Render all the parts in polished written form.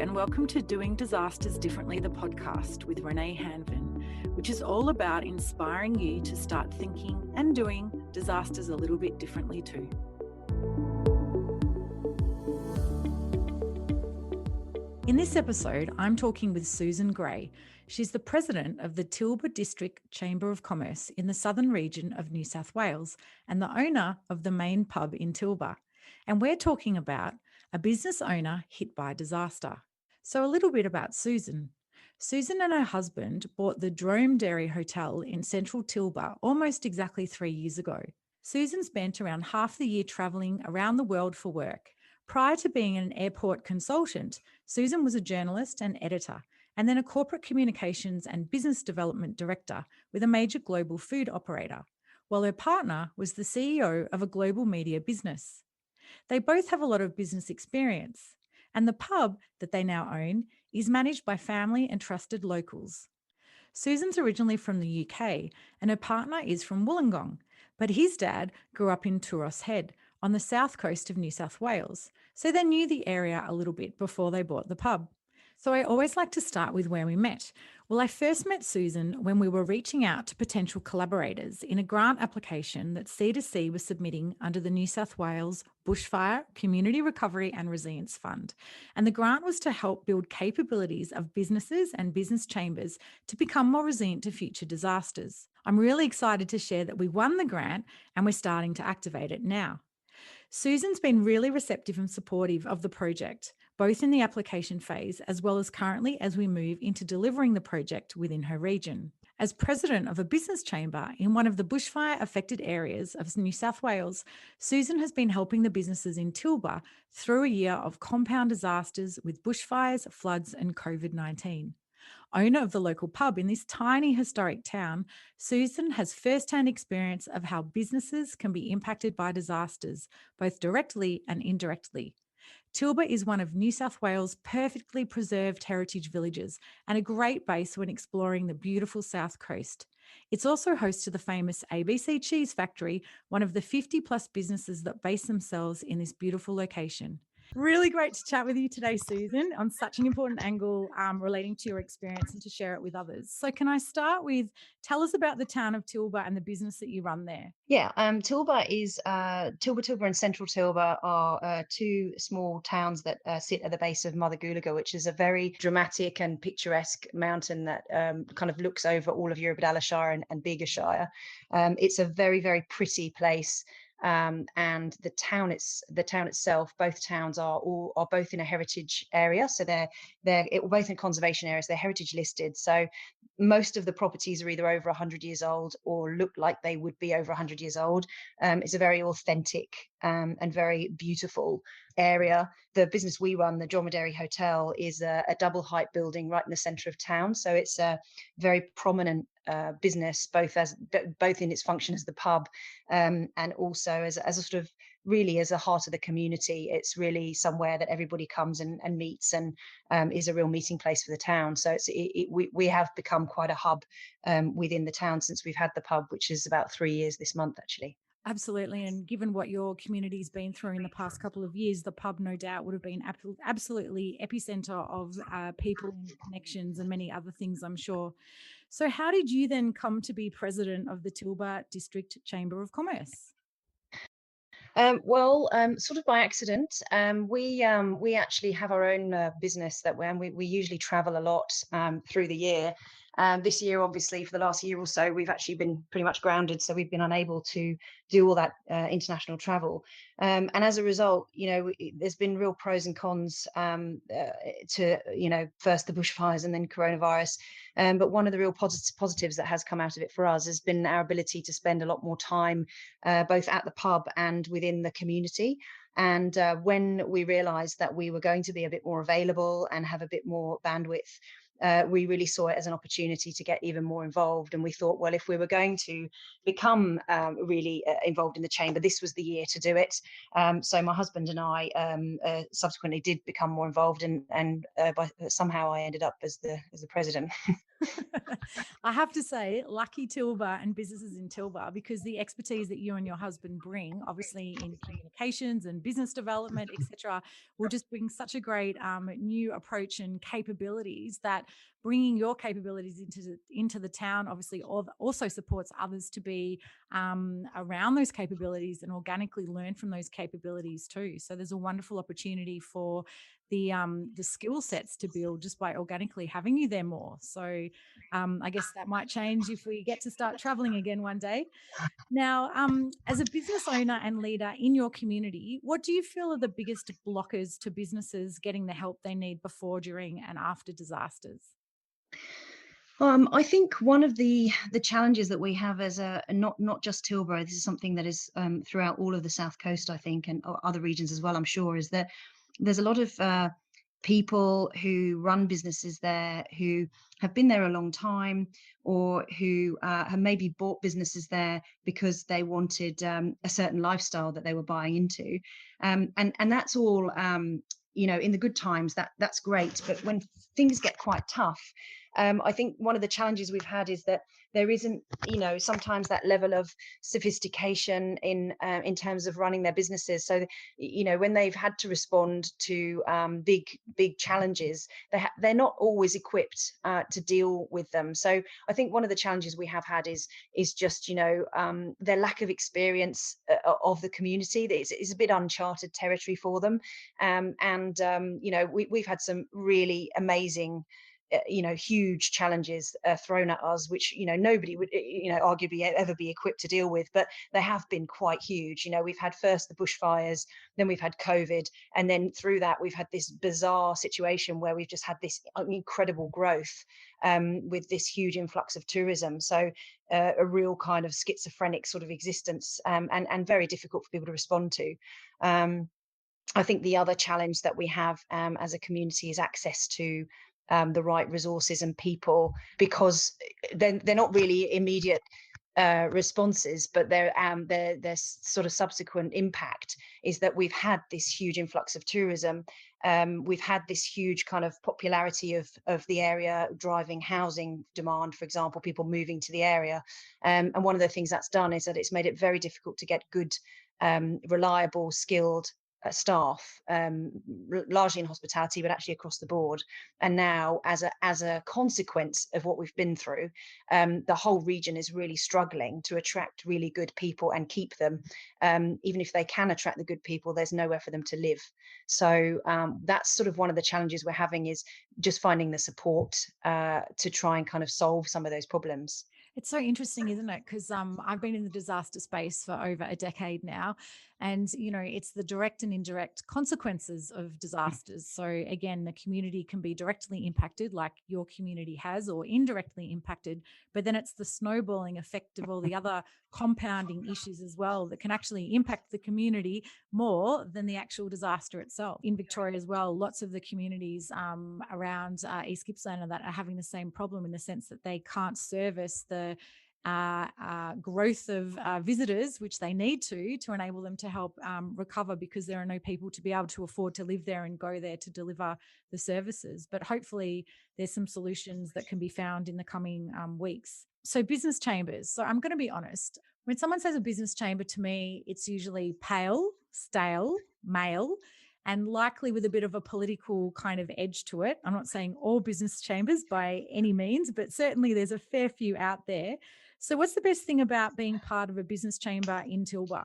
and welcome to Doing Disasters Differently, the podcast with Renae Hanvin, which is all about inspiring you to start thinking and doing disasters a little bit differently too. In this episode, I'm talking with Susan Gray. She's the president of the Tilba District Chamber of Commerce in the southern region of New South Wales and the owner of the main pub in Tilba. And we're talking about a business owner hit by disaster. So a little bit about Susan. Susan and her husband bought the Dromedary Hotel in Central Tilba almost exactly 3 years ago. Susan spent around half the year travelling around the world for work. Prior to being an airport consultant, Susan was a journalist and editor, and then a corporate communications and business development director with a major global food operator, while her partner was the CEO of a global media business. They both have a lot of business experience, and the pub that they now own is managed by family and trusted locals. Susan's originally from the UK, and her partner is from Wollongong, but his dad grew up in Tuross Head on the south coast of New South Wales, so they knew the area a little bit before they bought the pub. So I always like to start with where we met. Well, I first met Susan when we were reaching out to potential collaborators in a grant application that C2C was submitting under the New South Wales Bushfire Community Recovery and Resilience Fund. And the grant was to help build capabilities of businesses and business chambers to become more resilient to future disasters. I'm really excited to share that we won the grant and we're starting to activate it now. Susan's been really receptive and supportive of the project, both in the application phase as well as currently as we move into delivering the project within her region. As president of a business chamber in one of the bushfire affected areas of New South Wales, Susan has been helping the businesses in Tilba through a year of compound disasters with bushfires, floods and COVID-19. Owner of the local pub in this tiny historic town, Susan has first-hand experience of how businesses can be impacted by disasters, both directly and indirectly. Tilba is one of New South Wales' perfectly preserved heritage villages and a great base when exploring the beautiful South Coast. It's also host to the famous ABC Cheese Factory, one of the 50-plus businesses that base themselves in this beautiful location. Really great to chat with you today, Susan, on such an important angle relating to your experience and to share it with others. So can I start with, tell us about the town of Tilba and the business that you run there? Yeah, Tilba and Central Tilba are two small towns that sit at the base of Mother Goolagga, which is a very dramatic and picturesque mountain that kind of looks over all of Eurobodalla Shire and Bega Shire. It's a very, very pretty place. And the town itself, both towns are both in a heritage area, so they're both in conservation areas. They're heritage listed, so most of the properties are either over 100 years old or look like they would be over 100 years old. It's a very authentic and very beautiful area. The business we run, the Dromedary Hotel, is a double height building right in the centre of town, so it's a very prominent business, both in its function as the pub and also as a sort of really as a heart of the community. It's really somewhere that everybody comes and meets and is a real meeting place for the town. So we have become quite a hub within the town since we've had the pub, which is about 3 years this month actually. Absolutely. And given what your community's been through in the past couple of years, the pub no doubt would have been absolutely epicenter of people and connections and many other things, I'm sure. So how did you then come to be president of the Tilba District Chamber of Commerce? Sort of by accident. We actually have our own business that we usually travel a lot through the year. This year, obviously, for the last year or so, we've actually been pretty much grounded, so we've been unable to do all that international travel. And as a result, there's been real pros and cons to, first the bushfires and then coronavirus. But one of the real positives that has come out of it for us has been our ability to spend a lot more time both at the pub and within the community. And when we realized that we were going to be a bit more available and have a bit more bandwidth, we really saw it as an opportunity to get even more involved. And we thought, well, if we were going to become really involved in the chamber, this was the year to do it. So my husband and I subsequently did become more involved, and somehow I ended up as the president. I have to say, lucky Tilba and businesses in Tilba, because the expertise that you and your husband bring, obviously in communications and business development, etc., will just bring such a great new approach and capabilities that bringing your capabilities into the town obviously also supports others to be around those capabilities and organically learn from those capabilities too. So there's a wonderful opportunity for the skill sets to build just by organically having you there more. So I guess that might change if we get to start traveling again one day. Now, as a business owner and leader in your community, what do you feel are the biggest blockers to businesses getting the help they need before, during, and after disasters? I think one of the challenges that we have as a not just Tilbury, this is something that is throughout all of the South Coast, I think, and other regions as well, I'm sure, is that there's a lot of people who run businesses there who have been there a long time, or who have maybe bought businesses there because they wanted a certain lifestyle that they were buying into, and that's all. In the good times, that's great, but when things get quite tough, I think one of the challenges we've had is that there isn't, sometimes that level of sophistication in terms of running their businesses. So, when they've had to respond to big challenges, they're not always equipped to deal with them. So I think one of the challenges we have had is just their lack of experience of the community. It's a bit uncharted territory for them, we've had some really amazing huge challenges thrown at us, which nobody would arguably ever be equipped to deal with, but they have been quite huge. We've had first the bushfires, then we've had COVID, and then through that we've had this bizarre situation where we've just had this incredible growth with this huge influx of tourism. So a real kind of schizophrenic sort of existence, and very difficult for people to respond to. I think the other challenge that we have as a community is access to the right resources and people, because they're not really immediate responses, but their sort of subsequent impact is that we've had this huge influx of tourism. We've had this huge kind of popularity of the area driving housing demand, for example, people moving to the area. And one of the things that's done is that it's made it very difficult to get good, reliable, skilled staff, largely in hospitality, but actually across the board. And now, as a consequence of what we've been through, the whole region is really struggling to attract really good people and keep them. Even if they can attract the good people, there's nowhere for them to live. So that's sort of one of the challenges we're having, is just finding the support to try and kind of solve some of those problems. It's so interesting, isn't it? Because I've been in the disaster space for over a decade now. And, it's the direct and indirect consequences of disasters. So again, the community can be directly impacted like your community has, or indirectly impacted. But then it's the snowballing effect of all the other compounding issues as well that can actually impact the community more than the actual disaster itself. In Victoria as well, lots of the communities around East Gippsland that are having the same problem, in the sense that they can't service the growth of visitors, which they need to enable them to help recover, because there are no people to be able to afford to live there and go there to deliver the services. But hopefully there's some solutions that can be found in the coming weeks. So business chambers. So I'm going to be honest, when someone says a business chamber, to me, it's usually pale, stale, male, and likely with a bit of a political kind of edge to it. I'm not saying all business chambers by any means, but certainly there's a fair few out there. So what's the best thing about being part of a business chamber in Tilba?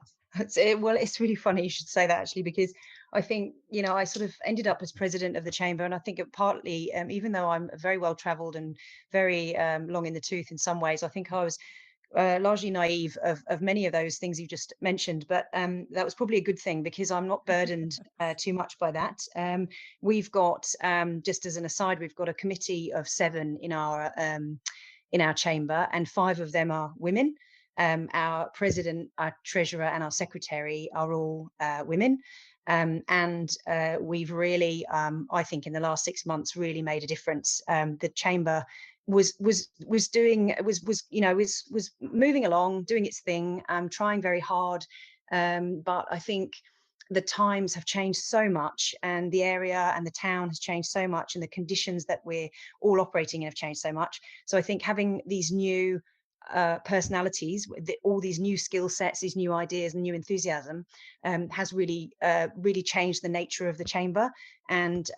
Well, it's really funny you should say that, actually, because I think, I sort of ended up as president of the chamber. And I think it partly, even though I'm very well traveled and very long in the tooth in some ways, I think I was largely naive of many of those things you just mentioned, but that was probably a good thing, because I'm not burdened too much by that. We've got, just as an aside, we've got a committee of 7 in our chamber, and 5 of them are women. Our president, our treasurer, and our secretary are all women. And we've really, I think, in the last 6 months, really made a difference. The chamber was moving along, doing its thing, trying very hard. But I think the times have changed so much, and the area and the town has changed so much, and the conditions that we're all operating in have changed so much. So I think having these new personalities, all these new skill sets, these new ideas and new enthusiasm, has really changed the nature of the chamber, and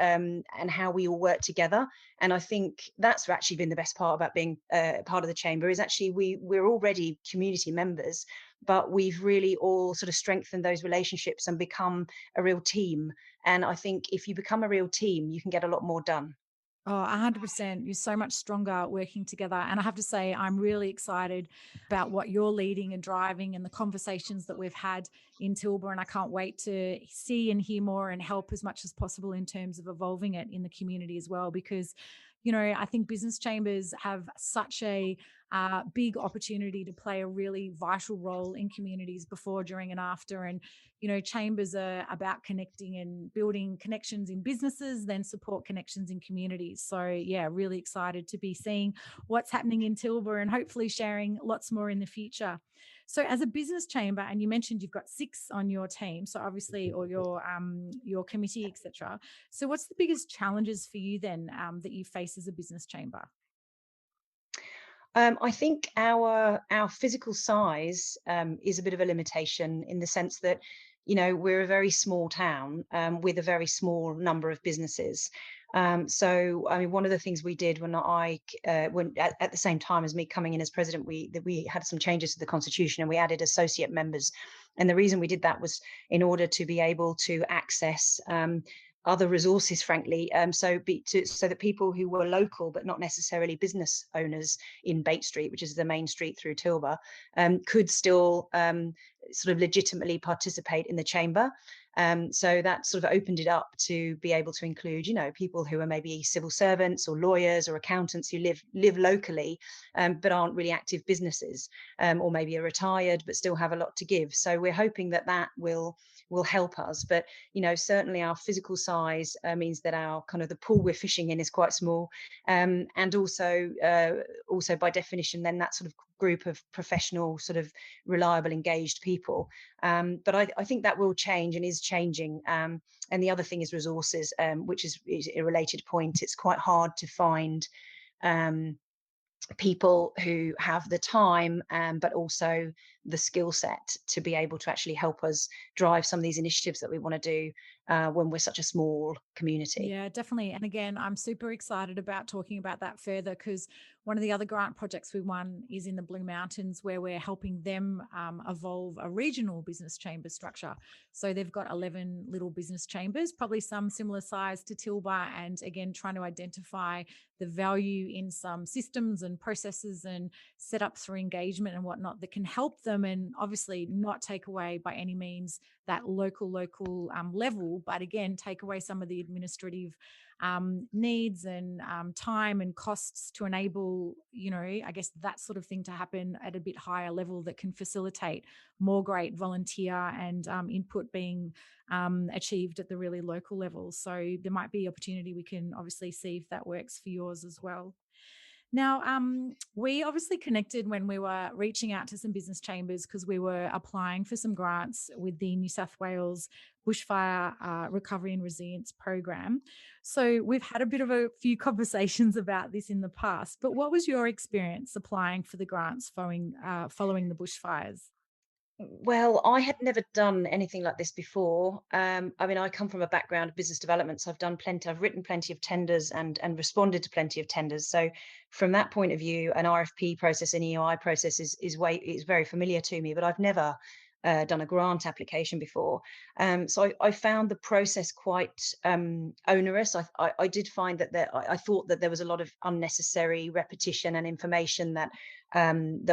how we all work together. And I think that's actually been the best part about being part of the chamber, is actually we're already community members, but we've really all sort of strengthened those relationships and become a real team. And I think if you become a real team, you can get a lot more done. Oh, 100%. You're so much stronger working together. And I have to say, I'm really excited about what you're leading and driving and the conversations that we've had in Tilba. And I can't wait to see and hear more and help as much as possible in terms of evolving it in the community as well. Because, I think business chambers have such a big opportunity to play a really vital role in communities before, during, and after. And chambers are about connecting and building connections in businesses, then support connections in communities. So yeah, really excited to be seeing what's happening in Tilba and hopefully sharing lots more in the future. So as a business chamber, and you mentioned you've got 6 on your team, so obviously, or your committee, etc. So what's the biggest challenges for you then that you face as a business chamber? I think our physical size is a bit of a limitation, in the sense that, we're a very small town with a very small number of businesses. So, I mean, one of the things we did when at the same time as me coming in as president, we had some changes to the constitution, and we added associate members. And the reason we did that was in order to be able to access other resources, frankly, so that people who were local but not necessarily business owners in Bate Street, which is the main street through Tilba, could still sort of legitimately participate in the chamber. So that sort of opened it up to be able to include, people who are maybe civil servants or lawyers or accountants who live locally, but aren't really active businesses, or maybe are retired but still have a lot to give. So we're hoping that will help us. But certainly our physical size means that our kind of the pool we're fishing in is quite small, and also by definition, then that sort of group of professional, sort of reliable, engaged people. But I think that will change and is changing. And the other thing is resources, which is a related point. It's quite hard to find people who have the time, but also the skill set to be able to actually help us drive some of these initiatives that we want to do when we're such a small community. Yeah, definitely. And again, I'm super excited about talking about that further, because one of the other grant projects we won is in the Blue Mountains, where we're helping them evolve a regional business chamber structure. So they've got 11 little business chambers, probably some similar size to Tilba, and again, trying to identify the value in some systems and processes and setups for engagement and whatnot that can help them, and obviously not take away by any means that local level, but again, take away some of the administrative needs and time and costs to enable, I guess that sort of thing to happen at a bit higher level, that can facilitate more great volunteer and input being achieved at the really local level. So there might be opportunity. We can obviously see if that works for yours as well. Now, we obviously connected when we were reaching out to some business chambers, because we were applying for some grants with the New South Wales Bushfire Recovery and Resilience Program. So we've had a bit of a few conversations about this in the past. But what was your experience applying for the grants following the bushfires? Well, I had never done anything like this before. I mean, I come from a background of business development, so I've written plenty of tenders and responded to plenty of tenders. So from that point of view, an RFP process, an EOI process is very familiar to me, but I've never done a grant application before. So I found the process quite onerous. I did find that I thought that there was a lot of unnecessary repetition and information that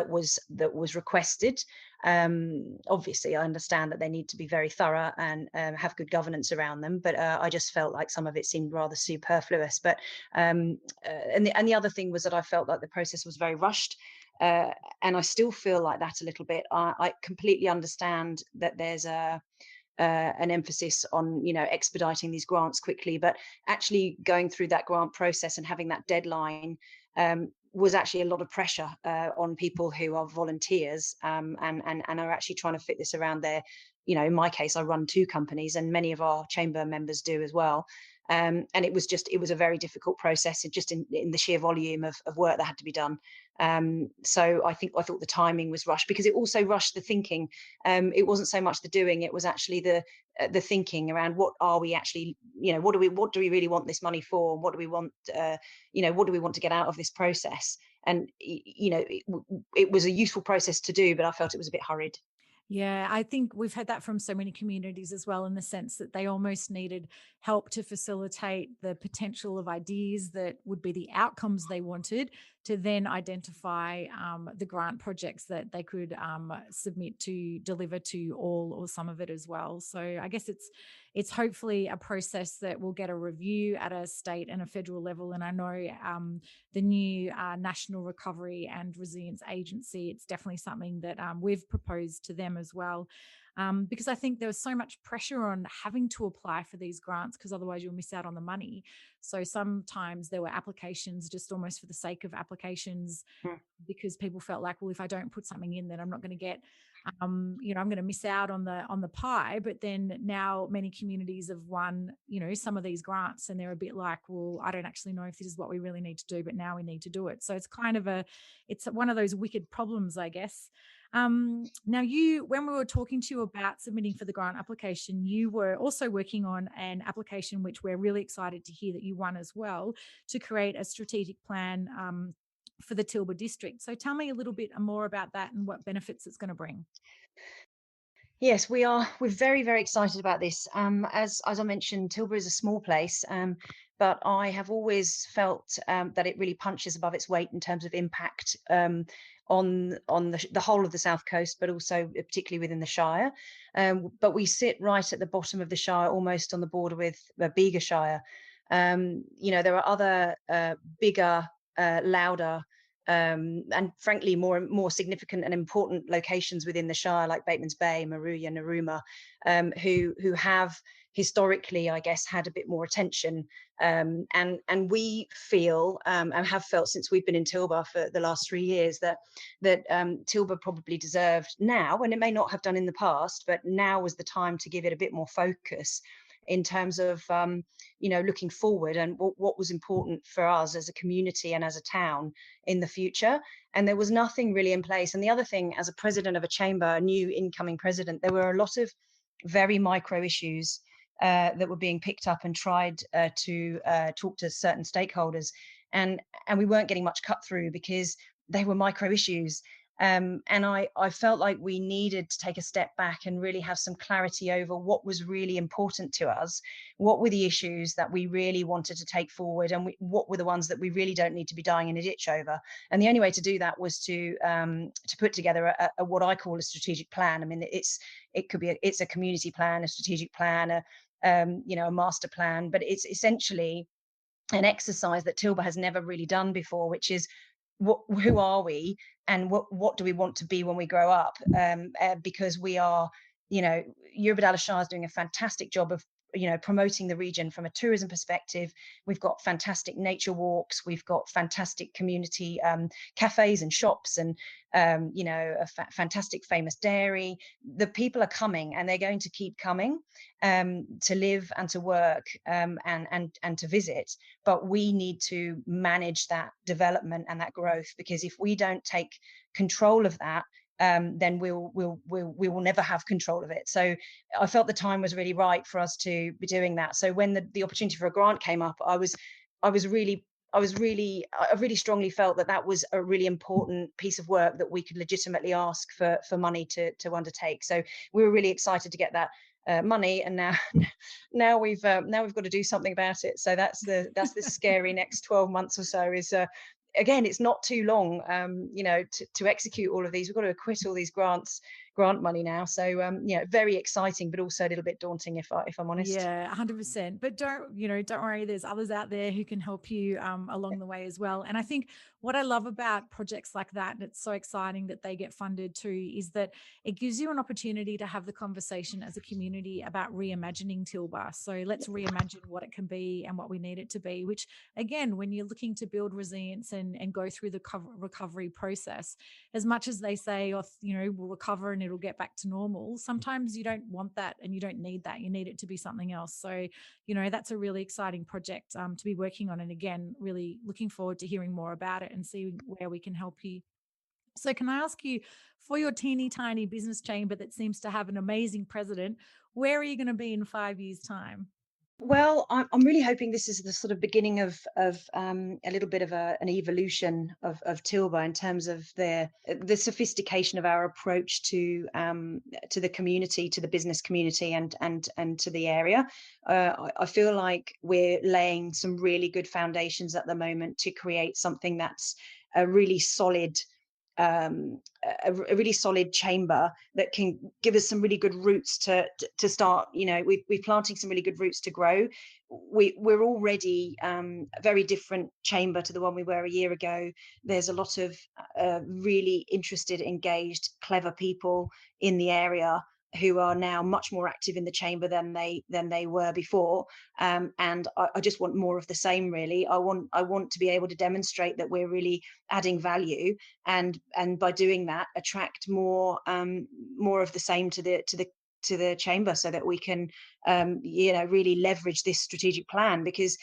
was requested. Obviously, I understand that they need to be very thorough and have good governance around them, but I just felt like some of it seemed rather superfluous. But and the other thing was that I felt like the process was very rushed. And I still feel like that a little bit. I completely understand that there's an emphasis on expediting these grants quickly, but actually going through that grant process and having that deadline was actually a lot of pressure on people who are volunteers, and are actually trying to fit this around in my case, I run 2 companies, and many of our chamber members do as well. And it was a very difficult process, just in the sheer volume of work that had to be done. So I thought the timing was rushed, because it also rushed the thinking. It wasn't so much the doing; it was actually the thinking around what are we actually, what do we really want this money for? What do we want, what do we want to get out of this process? And it was a useful process to do, but I felt it was a bit hurried. Yeah, I think we've had that from so many communities as well, in the sense that they almost needed help to facilitate the potential of ideas that would be the outcomes they wanted, to then identify the grant projects that they could submit to deliver to all or some of it as well. So I guess it's hopefully a process that will get a review at a state and a federal level. And I know the new National Recovery and Resilience Agency, it's definitely something that we've proposed to them as well. Because I think there was so much pressure on having to apply for these grants, because otherwise you'll miss out on the money. So sometimes there were applications just almost for the sake of applications, Mm. because people felt like, well, if I don't put something in, then I'm not going to get, I'm going to miss out on the pie. But then now many communities have won, some of these grants, and they're a bit like, well, I don't actually know if this is what we really need to do, but now we need to do it. So it's kind of it's one of those wicked problems, I guess. Now, when we were talking to you about submitting for the grant application, you were also working on an application, which we're really excited to hear that you won as well, to create a strategic plan for the Tilba district. So tell me a little bit more about that and what benefits it's going to bring. Yes, we are. We're very, very excited about this. As I mentioned, Tilbury is a small place, but I have always felt that it really punches above its weight in terms of impact on the whole of the South Coast, but also particularly within the Shire. But we sit right at the bottom of the Shire, almost on the border with Bega Shire. There are other bigger, louder, and frankly more significant and important locations within the Shire, like Bateman's Bay, Maruya, Narooma, who have historically, I guess, had a bit more attention. And we feel, and have felt since we've been in Tilba for the last 3 years, that Tilba probably deserved now, and it may not have done in the past, but now was the time to give it a bit more focus in terms of looking forward, and what was important for us as a community and as a town in the future. And there was nothing really in place. And the other thing, as a president of a chamber, a new incoming president, there were a lot of very micro issues that were being picked up and tried to talk to certain stakeholders, and we weren't getting much cut through because they were micro issues. And I felt like we needed to take a step back and really have some clarity over what was really important to us, what were the issues that we really wanted to take forward, and what were the ones that we really don't need to be dying in a ditch over. And the only way to do that was to put together a what I call a strategic plan. I mean, it's a community plan, a strategic plan, a master plan, but it's essentially an exercise that Tilba has never really done before, which is who are we, and what do we want to be when we grow up? Because we are, Eurobodalla Shire is doing a fantastic job of promoting the region from a tourism perspective. We've got fantastic nature walks, we've got fantastic community cafes and shops, and fantastic famous dairy. The people are coming, and they're going to keep coming to live and to work, and to visit. But we need to manage that development and that growth, because if we don't take control of that, then we will never have control of it. So I felt the time was really right for us to be doing that. So when the opportunity for a grant came up, I really strongly felt that was a really important piece of work that we could legitimately ask for money to undertake. So we were really excited to get that money, and now we've got to do something about it. So that's the scary next 12 months or so. Is again, it's not too long, to execute all of these. We've got to acquit all these grant money now. So very exciting, but also a little bit daunting, if I'm honest. Yeah, 100%. But don't worry, there's others out there who can help you along the way as well. And I think what I love about projects like that, and it's so exciting that they get funded too, is that it gives you an opportunity to have the conversation as a community about reimagining Tilba. So let's reimagine what it can be and what we need it to be, which again, when you're looking to build resilience and go through the recovery process, as much as they say, we'll recover and it'll get back to normal. Sometimes you don't want that and you don't need that. You need it to be something else. So, that's a really exciting project to be working on. And again, really looking forward to hearing more about it and seeing where we can help you. So can I ask you, for your teeny tiny business chamber that seems to have an amazing president, where are you going to be in 5 years' time? Well, I'm really hoping this is the sort of beginning of a little bit of an evolution of Tilba in terms of the sophistication of our approach to the community, to the business community, and to the area. I feel like we're laying some really good foundations at the moment to create something that's a really solid a really solid chamber that can give us some really good roots to start. We're planting some really good roots to grow. We're already a very different chamber to the one we were a year ago. There's a lot of really interested, engaged, clever people in the area who are now much more active in the chamber than they were before, and I just want more of the same. Really, I want to be able to demonstrate that we're really adding value, and by doing that, attract more of the same to the chamber, so that we can really leverage this strategic plan. Because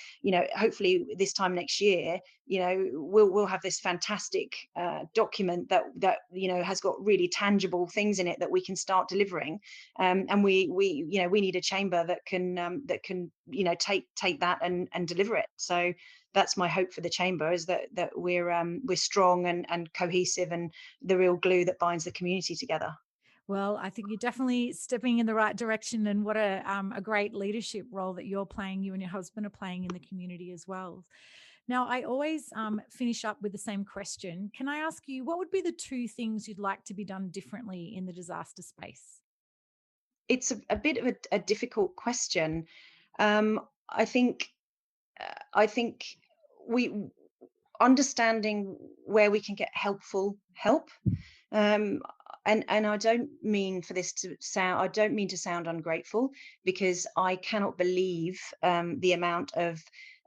hopefully this time next year, we'll have this fantastic document that has got really tangible things in it that we can start delivering, and we need a chamber that can take that and deliver it. So that's my hope for the chamber, is that we're strong and cohesive, and the real glue that binds the community together. Well, I think you're definitely stepping in the right direction, and what a great leadership role that you're playing, you and your husband are playing in the community as well. Now, I always finish up with the same question. Can I ask you, what would be the 2 things you'd like to be done differently in the disaster space? It's a bit of a difficult question. I think we understanding where we can get helpful help. Um, and I don't mean to sound ungrateful, because I cannot believe the amount of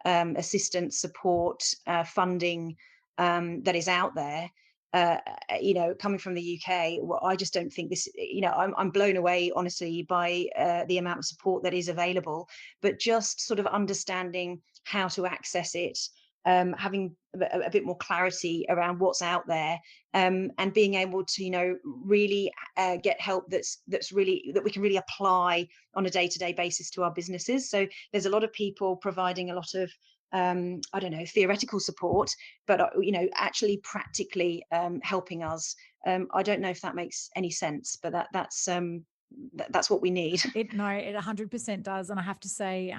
assistance, support, funding that is out there. Coming from the UK, well, I just don't think this. I'm blown away, honestly, by the amount of support that is available. But just sort of understanding how to access it, having a bit more clarity around what's out there, and being able to really get help that we can really apply on a day-to-day basis to our businesses. So there's a lot of people providing a lot of theoretical support, but actually practically helping us. I don't know if that makes any sense, but that's what we need. It 100% does. And I have to say,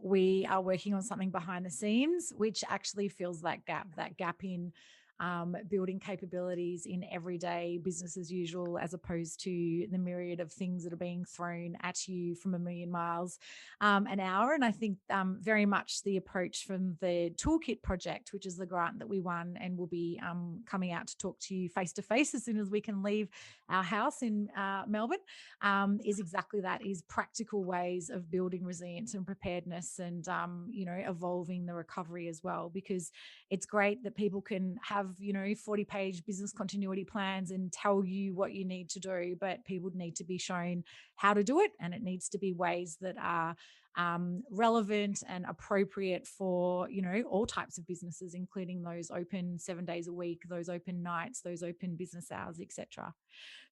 we are working on something behind the scenes, which actually fills that gap in building capabilities in everyday business as usual, as opposed to the myriad of things that are being thrown at you from a million miles an hour. And I think very much the approach from the Toolkit project, which is the grant that we won and will be coming out to talk to you face to face as soon as we can leave our house in Melbourne, is exactly that, is practical ways of building resilience and preparedness, and evolving the recovery as well. Because it's great that people can have 40-page business continuity plans and tell you what you need to do, but people need to be shown how to do it, and it needs to be ways that are relevant and appropriate for all types of businesses, including those open 7 days a week, those open nights, those open business hours, etc.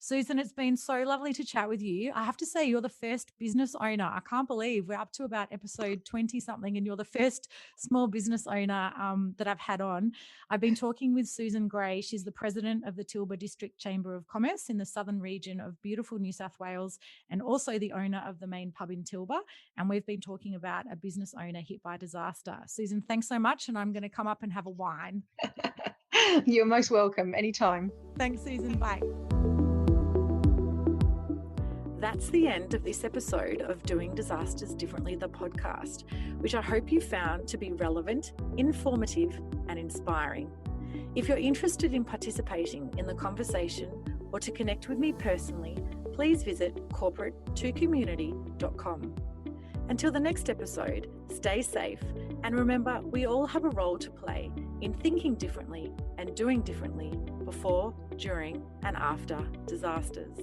Susan, it's been so lovely to chat with you. I have to say, you're the first business owner. I can't believe we're up to about episode 20 something, and you're the first small business owner that I've had on. I've been talking with Susan Gray. She's the president of the Tilba District Chamber of Commerce in the southern region of beautiful New South Wales, and also the owner of the main pub in Tilba. And we've been talking about a business owner hit by disaster. Susan, thanks so much. And I'm going to come up and have a wine. You're most welcome. Anytime. Thanks, Susan. Bye. That's the end of this episode of Doing Disasters Differently, the podcast, which I hope you found to be relevant, informative, and inspiring. If you're interested in participating in the conversation or to connect with me personally, please visit corporate2community.com. Until the next episode, stay safe, and remember, we all have a role to play in thinking differently and doing differently before, during, and after disasters.